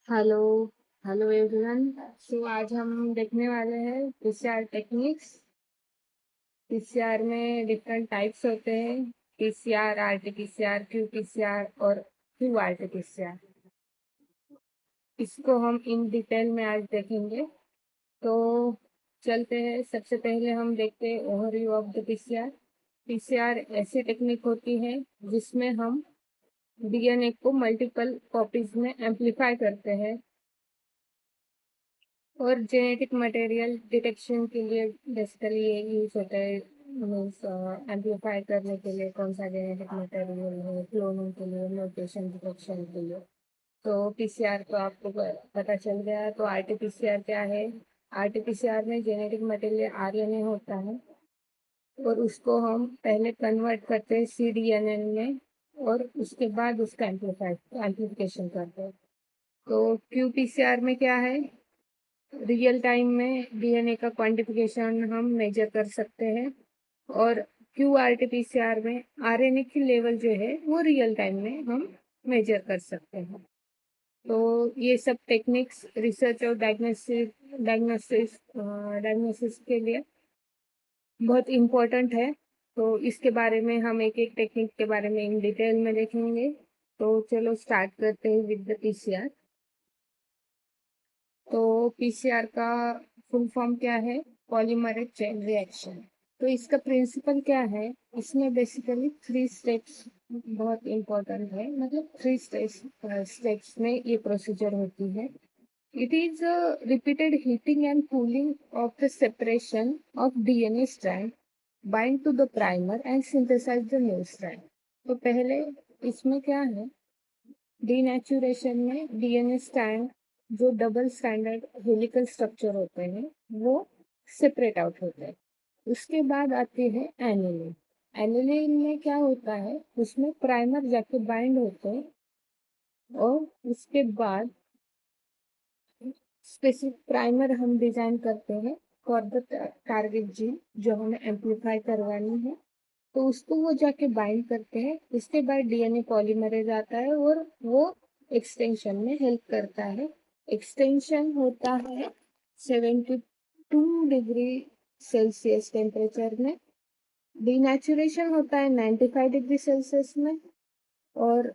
Hello hello everyone. सो आज हम देखने वाले हैं पीसीआर टेक्निक्स। पीसीआर में डिफरेंट टाइप्स होते हैं। पीसीआर, आरटीपीसीआर, क्यूपीसीआर और क्यूआरटीपीसीआर। इसको हम इन डिटेल में आज देखेंगे। तो चलते हैं। सबसे पहले हम देखते हैं overview of the PCR. PCR ऐसी टेक्निक होती है जिसमें हम डीएनए को मल्टीपल कॉपीज में एम्पलीफाई करते हैं और जेनेटिक मटेरियल डिटेक्शन के लिए बेसिकली ये यूज होता है। मीन्स एम्पलीफाई करने के लिए कौन सा जेनेटिक मटेरियल है, क्लोनिंग के लिए, म्यूटेशन डिटेक्शन के लिए। तो पीसीआर तो आपको पता चल गया। तो आरटीपीसीआर क्या है? आरटीपीसीआर में जेनेटिक मटेरियल आरएनए होता है और उसको हम पहले कन्वर्ट करते हैं सीडीएनए में और उसके बाद उसका एम्पलीफिकेशन करते हैं। तो क्यूपीसीआर में क्या है? रियल टाइम में डीएनए का क्वांटिफिकेशन हम मेजर कर सकते हैं और क्यूआरटीपीसीआर में आरएनए की लेवल जो है वो रियल टाइम में हम मेजर कर सकते हैं। तो ये सब टेक्निक्स रिसर्च और डायग्नोसिस के लिए बहुत इम्पोर्टेंट है। तो इसके बारे में हम एक एक टेक्निक के बारे में इन डिटेल में देखेंगे। तो चलो स्टार्ट करते हैं विद द पीसीआर। तो पीसीआर का फुल फॉर्म क्या है? Polymerase chain reaction. तो इसका प्रिंसिपल क्या है? इसमें बेसिकली 3 स्टेप्स बहुत इम्पोर्टेंट है। मतलब 3 स्टेप्स में ये प्रोसीजर होती है। It is repeated heating and cooling of the separation of DNA strand, bind to the primer and synthesise the new strand. तो पहले इसमें क्या है? डीनेचुरेशन में डीएनए स्ट्रैंड जो डबल स्टैंडर्ड हेलिकल स्ट्रक्चर होते हैं वो सेपरेट आउट होते हैं। उसके बाद आते हैं एनिलिन। एनिलिन में क्या होता है? उसमें प्राइमर जाके बाइंड होते हैं और उसके बाद स्पेसिफिक प्राइमर हम डिजाइन करते हैं फॉर द टारगेट जीन जो हमें एम्पलीफाई करवानी है। तो उसको वो जाके बाइंड करते हैं। उसके बाद डीएनए पॉलीमरेज आता है और वो एक्सटेंशन में हेल्प करता है। एक्सटेंशन होता है 72 डिग्री सेल्सियस टेम्परेचर में। डीनेचुरेशन होता है 95 डिग्री सेल्सियस में और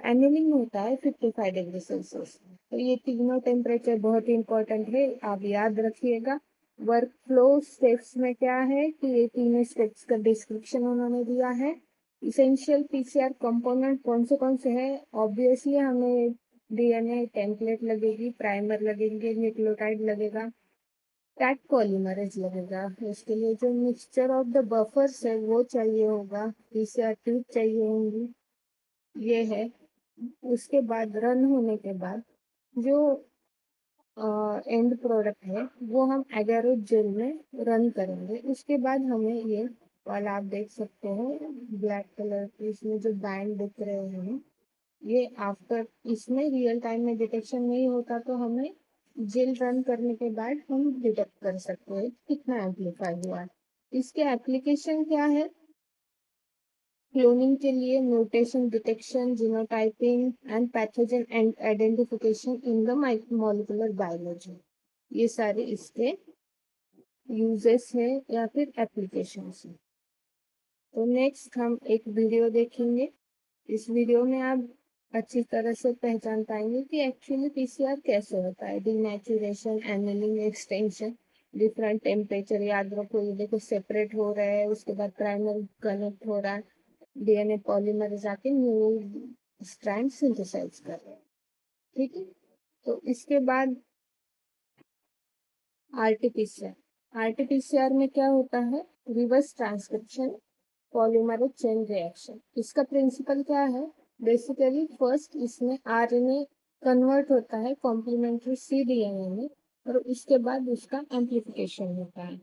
एनिलिंग होता है 55 डिग्री सेल्सियस में। तो ये तीनों टेम्परेचर बहुत इंपॉर्टेंट है, आप याद रखिएगा। वर्क फ्लो स्टेप्स में क्या है कि ये तीनों स्टेप्स का डिस्क्रिप्शन उन्होंने दिया है। इसेंशियल पीसीआर कंपोनेंट कौन से हैं? ऑब्वियसली हमें डीएनए टेम्पलेट लगेगी, प्राइमर लगेंगे, न्यूक्लियोटाइड लगेगा, टैग पॉलीमरेज लगेगा। इसके लिए जो मिक्सचर ऑफ द बफर्स है वो चाहिए होगा, पीसीआर ट्यूब चाहिए होंगी, ये है। उसके बाद रन होने के बाद जो एंड प्रोडक्ट है वो हम एगारो जेल में रन करेंगे। उसके बाद हमें ये वाला आप देख सकते हैं ब्लैक कलर के इसमें जो बैंड दिख रहे हैं, ये आफ्टर इसमें रियल टाइम में डिटेक्शन नहीं होता तो हमें जेल रन करने के बाद हम डिटेक्ट कर सकते हैं कितना एम्पलीफाई हुआ है। इसके एप्लीकेशन क्या है? क्लोनिंग के लिए, mutation detection, genotyping and pathogen and identification in the molecular biology, ये सारे इसके यूजेस है या फिर एप्लीकेशंस है। तो नेक्स्ट हम एक वीडियो देखेंगे। इस वीडियो में आप अच्छी तरह से पहचान पाएंगे कि एक्चुअली पीसीआर कैसे होता है। Denaturation, annealing, extension, different temperature याद रखो। ये देखो सेपरेट हो रहा है, उसके बाद प्राइमर कनेक्ट हो रहा है, डीएनए पॉलीमरेज आके न्यू स्ट्रैंड सिंथेसाइज कर रहे हैं। ठीक है। तो इसके बाद आरटीपीसीआर। आरटीपीसीआर में क्या होता है? Reverse transcription polymerase chain reaction. इसका प्रिंसिपल क्या है? बेसिकली फर्स्ट इसमें आरएनए कन्वर्ट होता है कॉम्प्लीमेंट्री सीडीएनए में और उसके बाद उसका एम्पलीफिकेशन होता है।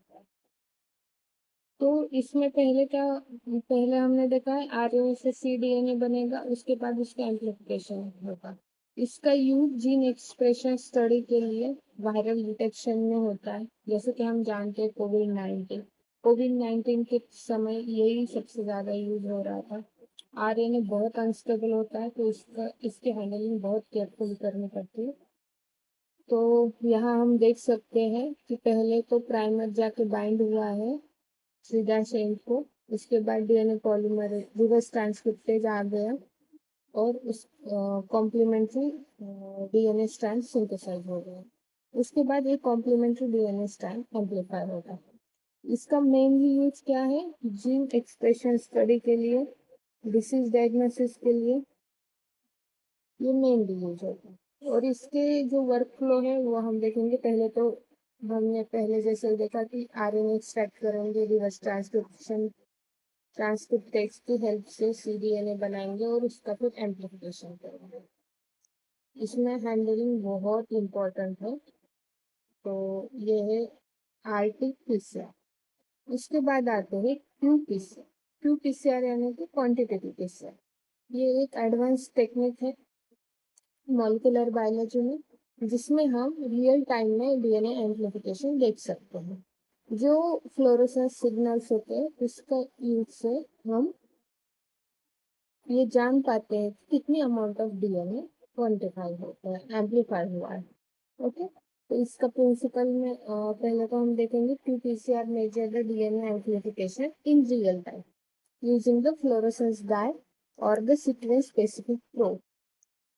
तो इसमें पहले हमने देखा है आरएनए से सीडीएनए बनेगा, उसके बाद उसका एम्पलीफिकेशन होगा। इसका यूज जीन एक्सप्रेशन स्टडी के लिए वायरल डिटेक्शन में होता है। जैसे कि हम जानते हैं कोविड 19 के समय यही सबसे ज्यादा यूज हो रहा था। आरएनए बहुत अनस्टेबल होता है तो इसकी हैंडलिंग बहुत केयरफुल करनी पड़ती है। तो यहाँ हम देख सकते हैं कि पहले तो प्राइमर जाके बाइंड हुआ है सीधा चेन को, उसके बाद डीएनए पॉलीमर रिवर्स ट्रांसक्रिप्टेज आ गया और उस कॉम्प्लीमेंट्री डीएनए स्ट्रैंड सिंथेसाइज हो गया। उसके बाद एक कॉम्प्लीमेंट्री डीएनए स्ट्रैंड एम्पलीफाई होगा। इसका मेनली यूज क्या है? जीन एक्सप्रेशन स्टडी के लिए, डिसीज डायग्नोसिस के लिए ये मेनली यूज होता है। और इसके जो वर्क फ्लो है वो हम देखेंगे। पहले तो हमने पहले जैसे देखा कि आरएनए एक्सट्रैक्ट करेंगे, रिवर्स ट्रांसक्रिप्शन ट्रांसक्रिप्टेज की हेल्प से सीडीएनए बनाएंगे और उसका फिर एम्प्लीफिकेशन करेंगे। इसमें हैंडलिंग बहुत इम्पोर्टेंट है। तो ये है आरटी पीसीआर। उसके बाद आते हैं क्यूपीसीआर। क्यूपीसीआर यानी कि क्वांटिटेटिव पीसीआर। ये एक एडवांस टेक्निक है मॉलिक्यूलर बायोलॉजी में, जिसमें हम रियल टाइम में डीएनए एम्प्लीफिकेशन देख सकते हैं। जो फ्लोरोसेंस सिग्नल्स होते हैं उसका यूज से हम ये जान पाते हैं कि कितनी अमाउंट ऑफ डीएनए क्वांटिफाई होता है, एम्पलीफाई हुआ है। ओके, तो इसका प्रिंसिपल में पहले तो हम देखेंगे qPCR measure the DNA amplification in real time using the fluorescence dye और the sequence specific probe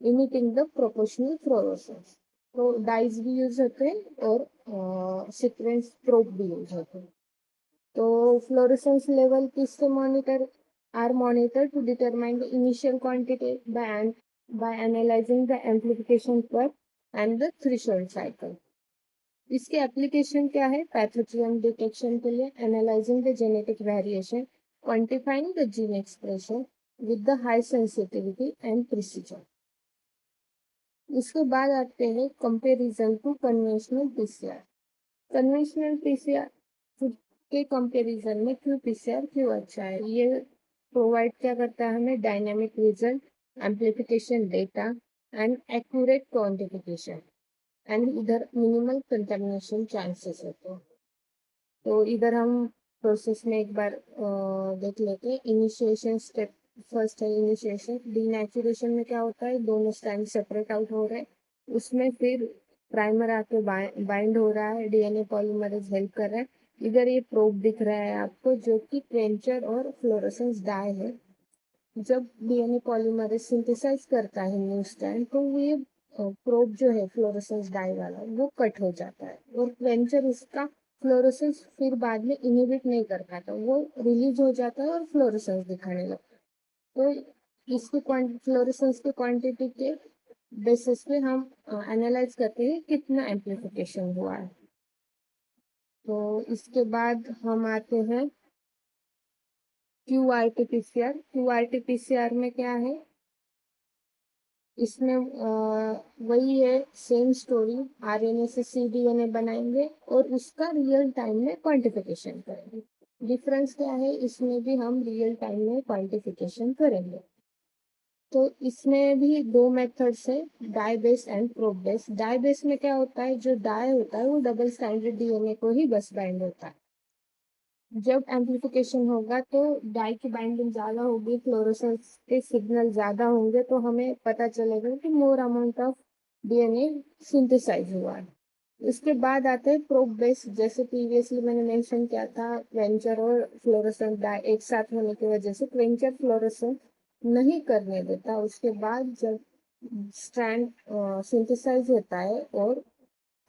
emitting the proportional fluorescence. तो डाइज भी यूज होते हैं और सीक्वेंस प्रोब भी यूज होते हैं। तो फ्लोरेसेंस लेवल किससे monitor are monitored to determine the initial quantity by analyzing the amplification curve and the threshold cycle. इसके एप्लीकेशन क्या है? पैथोजन डिटेक्शन के लिए, analysing the genetic variation, quantifying the gene expression with the high sensitivity and precision. इसके बाद आते हैं comparison to conventional PCR. Conventional PCR के कंपैरिजन में क्यों पीसीआर क्यों अच्छा है? ये प्रोवाइड क्या करता है हमें? Dynamic result, amplification data and accurate quantification and इधर मिनिमल कंटेमिनेशन चांसेस होते हैं। तो इधर हम प्रोसेस में एक बार देख लेते हैं। इनिशिएशन स्टेप फर्स्ट है इनिशिएशन। डीनेचुरेशन में क्या होता है? दोनों स्ट्रैंड सेपरेट आउट हो रहे हैं, उसमें फिर प्राइमर आके बाइंड हो रहा है, डीएनए पॉलीमरेज हेल्प कर रहा है। इधर ये प्रोब दिख रहा है आपको जो कि क्वेंचर और फ्लोरोसेंस डाई है। जब डीएनए पॉलीमरेज सिंथेसाइज करता है न्यू स्ट्रैंड तो ये प्रोब जो है फ्लोरोसेंस डाई वाला वो कट हो जाता है और क्वेंचर उसका फ्लोरोसेंस फिर बाद में इनहिबिट नहीं कर पाता, वो रिलीज हो जाता है और फ्लोरोसेंस दिखाने लगता है। तो इसकी फ्लोरोसेंस की क्वांटिटी के बेसिस पे हम एनालाइज करते हैं कितना एम्प्लीफिकेशन हुआ है। तो इसके बाद हम आते हैं क्यूआरटी-पीसीआर। क्यूआरटी-पीसीआर में क्या है? इसमें वही है, सेम स्टोरी। आरएनए से सीडीएनए बनाएंगे और उसका रियल टाइम में क्वांटिफिकेशन करेंगे। डिफरेंस क्या है? इसमें भी हम रियल टाइम में क्वांटिफिकेशन करेंगे। तो इसमें भी दो मेथड्स है, dye base and probe base. Dye base में क्या होता है? जो डाई होता है वो डबल स्टैंडर्ड डीएनए को ही बस बाइंड होता है। जब एम्प्लीफिकेशन होगा तो डाई की बाइंडिंग ज्यादा होगी, फ्लोरोसेंस के सिग्नल ज्यादा होंगे, तो हमें पता चलेगा कि more amount of DNA synthesise हुआ है। उसके बाद आते हैं प्रोब बेस। जैसे प्रीवियसली मैंने मेंशन किया था, क्वेंचर और फ्लोरोसेंस डाई एक साथ होने की वजह से क्वेंचर फ्लोरोसेंस नहीं करने देता। उसके बाद जब स्ट्रैंड सिंथेसाइज होता है और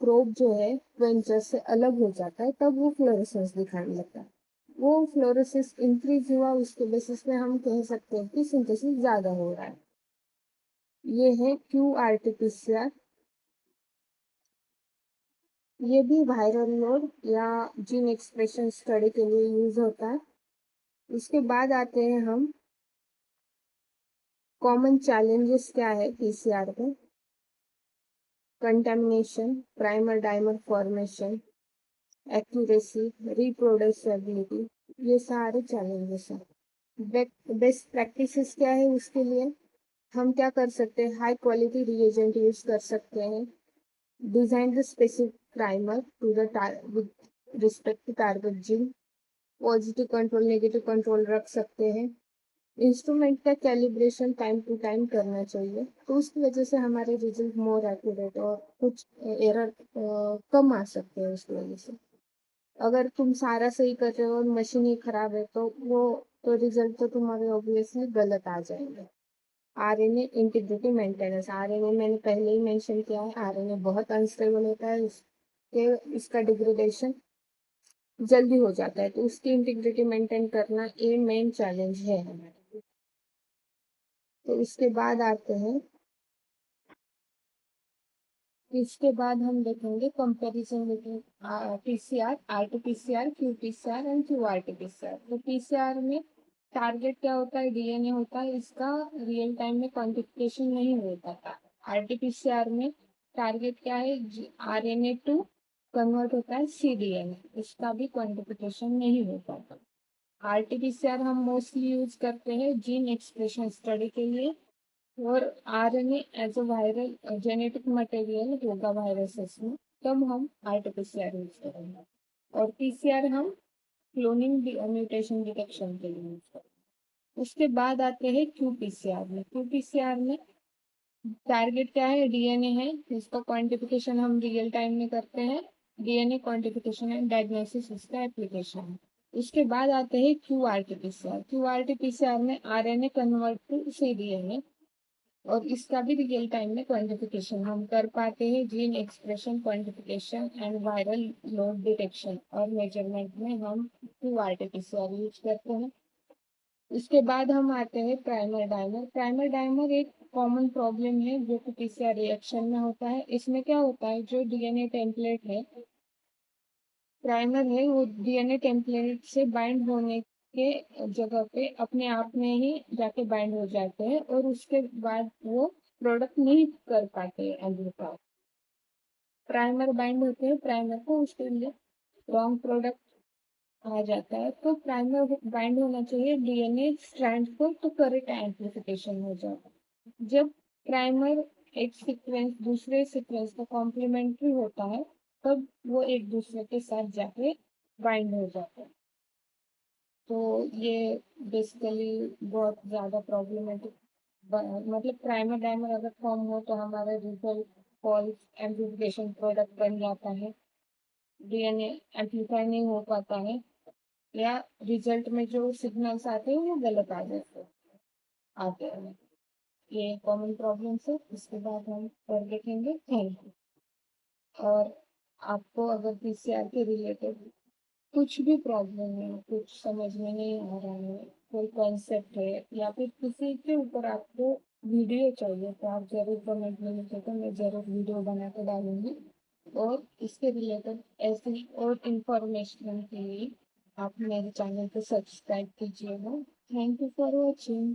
प्रोब जो है क्वेंचर से अलग हो जाता है, तब वो फ्लोरोसेंस दिखाने लगता है। वो फ्लोरोसेंस इंक्रीज हुआ, उसके बेसिस पे हम कह सकते हैं कि सिंथेसिस ज्यादा हो रहा है। ये है क्यूआरटी-पीसीआर। ये भी वायरल लोड या जीन एक्सप्रेशन स्टडी के लिए यूज होता है। उसके बाद आते हैं हम कॉमन चैलेंजेस क्या है पीसीआर में। Contamination, primer dimer formation, accuracy, reproducibility, ये सारे चैलेंजेस हैं। बेस्ट प्रैक्टिसेस क्या है उसके लिए? हम क्या कर सकते हैं? हाई क्वालिटी रिएजेंट यूज कर सकते हैं। Design the specific primer to the with respect to target gene. Positive control negative control रख सकते हैं। इंस्ट्रूमेंट का कैलिब्रेशन टाइम टू टाइम करना चाहिए, तो उसकी वजह से हमारे रिजल्ट मोर एक्यूरेट और कुछ एरर कम आ सकते हैं उसकी वजह से। अगर तुम सारा सही कर रहे हो और मशीन ही खराब है तो वो तो रिजल्ट तो तुम्हारे ऑब्वियसली गलत आ जाएंगे। आरएनए इंटीग्रिटी मेंटेनेंस, आरएनए मैंने पहले ही मेंशन किया है, आरएनए बहुत अनस्टेबल होता है, इसका डिग्रेडेशन जल्दी हो जाता है, तो उसकी इंटीग्रिटी मेंटेन करना ये मेन चैलेंज है हमारे। तो इसके बाद हम देखेंगे comparison between PCR, RTPCR, qPCR and qRTPCR. तो पीसीआर में टारगेट क्या होता है, डीएनए होता है, इसका रियल टाइम में क्वांटिफिकेशन नहीं हो पाता। आरटीपीसीआर में टारगेट क्या है, आरएनए टू कन्वर्ट होता है सीडीएनए, इसका भी क्वांटिफिकेशन नहीं हो पाता। आरटीपीसीआर हम मोस्टली यूज करते हैं जीन एक्सप्रेशन स्टडी के लिए, और RNA as a viral genetic material होगा वायरसेस में, तब हम आरटीपीसीआर यूज करेंगे। और पीसीआर हम क्लोनिंग म्यूटेशन डिटेक्शन के लिए यूज करेंगे। उसके बाद आते हैं क्यूपीसीआर में। क्यूपीसीआर में टारगेट क्या है, डीएनए है, इसका क्वांटिफिकेशन हम रियल टाइम में करते हैं, डीएनए क्वांटिफिकेशन एंड डायग्नोसिस इसका एप्लीकेशन है। उसके बाद आते हैं क्यूआरटीपीसीआर। क्यूआरटीपीसीआर में आरएनए कन्वर्ट टू सीडीएनए, और इसका भी रियल टाइम में क्वांटिफिकेशन हम कर पाते हैं, gene expression quantification and viral load detection और मेजरमेंट में हम क्यूआरटीपीसीआर यूज करते हैं। इसके बाद हम आते हैं प्राइमर डायमर। प्राइमर डायमर एक कॉमन प्रॉब्लम है जो कि पीसीआर रिएक्शन में होता है। इसमें क्या होता है, जो डीएनए टेम्पलेट है, प्राइमर है, वो डीएनए टेम्पलेट से बाइंड होने के जगह पे अपने आप में ही जाके बाइंड हो जाते हैं, और उसके बाद वो प्रोडक्ट नहीं कर पाते एम्पलीफायर। प्राइमर बाइंड होते हैं, प्राइमर को उसके लिए रॉन्ग प्रोडक्ट आ जाता है, तो प्राइमर बाइंड होना चाहिए डीएनए स्ट्रैंड को, तो करेक्ट एम्पलीफिकेशन हो जाता है। जब प्राइमर एक सीक्वेंस दूसरे सीक्वेंस का कॉम्प्लीमेंट्री होता है, तब वो एक दूसरे के साथ जाके बाइंड हो जाते हैं। तो ये बेसिकली बहुत ज़्यादा प्रॉब्लमेटिक, मतलब प्राइमर डायमर अगर फॉर्म हो तो हमारा रिजल्ट फॉल्स एम्पलीफिकेशन प्रोडक्ट बन जाता है, डीएनए एम्पलीफाई नहीं हो पाता है, या रिजल्ट में जो सिग्नल्स आते हैं वो गलत आ जाते आते हैं। ये कॉमन प्रॉब्लम्स है। इसके बाद हम और देखेंगे। Thank you. और आपको अगर पीसीआर के रिलेटेड कुछ भी प्रॉब्लम है, कुछ समझ में नहीं आ रहा है, कोई कॉन्सेप्ट है, या फिर किसी के ऊपर आपको वीडियो चाहिए, तो आप जरूर कमेंट में लिखे, तो मैं जरूर वीडियो बना के डालूंगी। और इसके रिलेटेड ऐसी और इंफॉर्मेशन के लिए आप मेरे चैनल को सब्सक्राइब कीजिएगा। Thank you for watching.